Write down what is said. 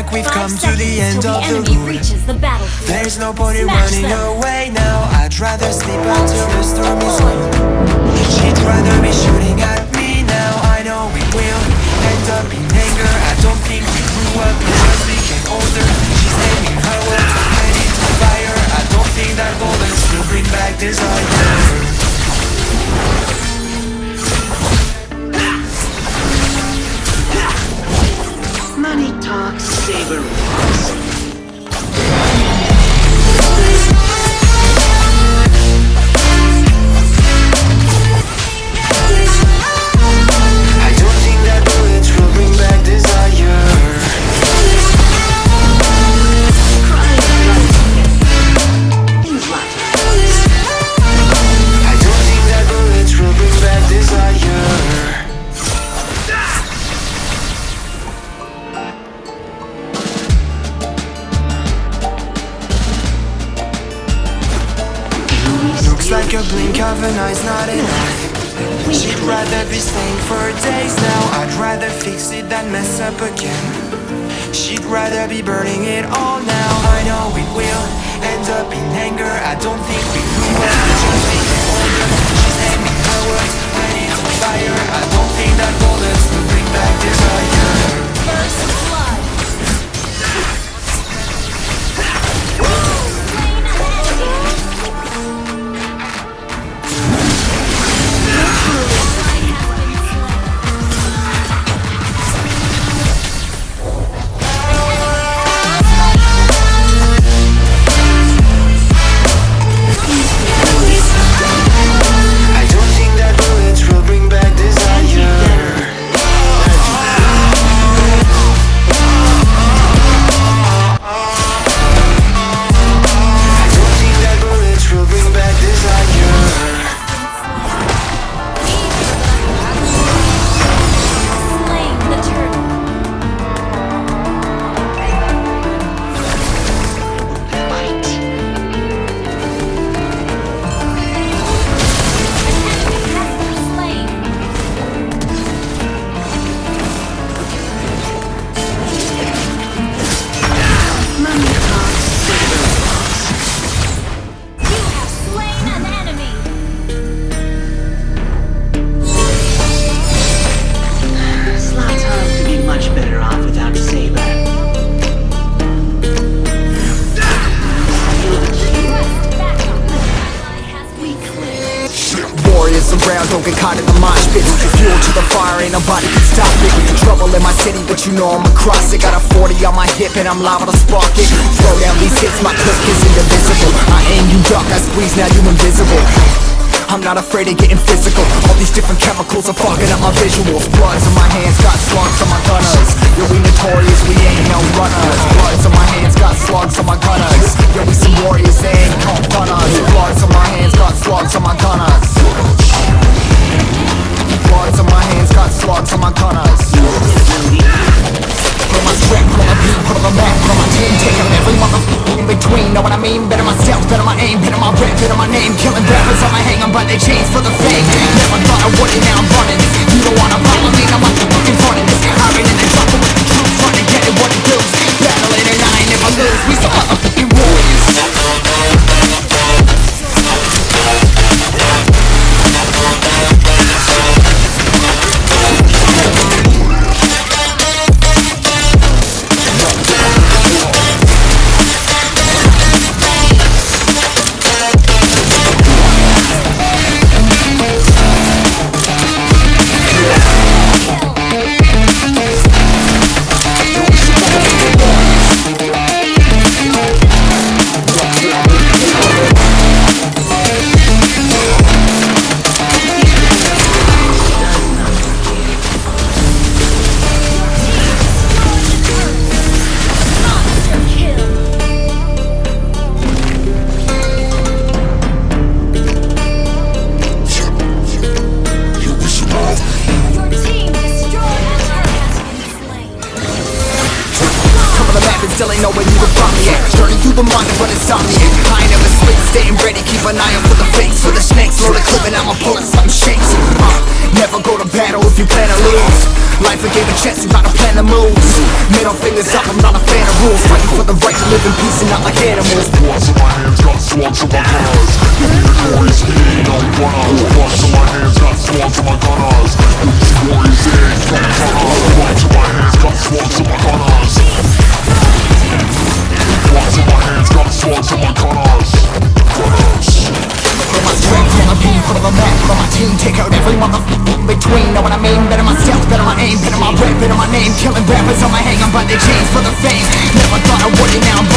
like we've come to the end of the road. There's no point in running away now. I'd rather sleep until the storm is gone. She'd rather be shooting at me now. I know we will end up in anger. I don't think we grew up because we get older. She's aiming her words right into fire. I don't think that bullets will bring back desire. Money talks, saber walks. I don't think that bullets will bring back desire. I don't think that bullets will bring back desire. Like a blink of an eye's not enough. She'd rather be staying for days now. I'd rather fix it than mess up again. She'd rather be burning it all now. I know it will end up in anger. I don't think we grew up, just became older. She's aiming her words right into fire. I don't think that bullets will bring back desire. First blood. Don't get caught in the mosh pit. Fuel to the fire, ain't nobody can stop it. Trouble in my city, but you know I'm across it. Got a 40 on my hip and I'm liable to spark it. Throw down these hits, my clip is indivisible. I aim, you duck, I squeeze, now you invisible. I'm not afraid of getting physical. All these different chemicals are fucking up my visuals. Bloods on my hands, got slugs on my gunners. Yo, we notorious, we ain't no runners. Bloods on my hands, got slugs on my gunners. Yo, we some warriors, they ain't called gunners. Bloods on my hands, got slugs on my gunners. Bloods on my hands, got slugs on my gunners. Put on my strap, put on my beat, put on the map, put on my team, taking every motherfucker in between. Know what I mean? Better myself, better my aim, better my rap, better my name. Killing rappers on my hang, I'm by their chains for the fame. Never thought I would it, now I'm running this. You don't wanna follow me, I'm up in front of this. Hiring in the trouble with the truth, trying to get it what it does. Battling and I ain't never lose, we some motherfucking warriors. yeah. Journey through the mind but insomnia. I ain't never sleep, staying ready, keep an eye out for the fakes, for the snakes, slowly clipping out my bullets, something shakes. Never go to battle if you plan to lose. Life a game of chess, you gotta plan the moves. Middle fingers up, I'm not a fan of rules. Fighting for the right to live in peace and not like animals. Bloods in my hands, got swords in my gunners. Victorious king, no runners. Bloods in my hands, got swords in my gunners. Victorious king, no runners. Bloods in my hands, got swords in my gunners. Bloods in my hands, got swords in my gunners. Put my strength on the beam, put on the map, put on my team. Take out every motherfucker in between. Know what I mean? Better my stealth, better my aim, better my rep, better my name. Killing rappers on my hang, I'm by their chains for the fame. Never thought I would it, now I'm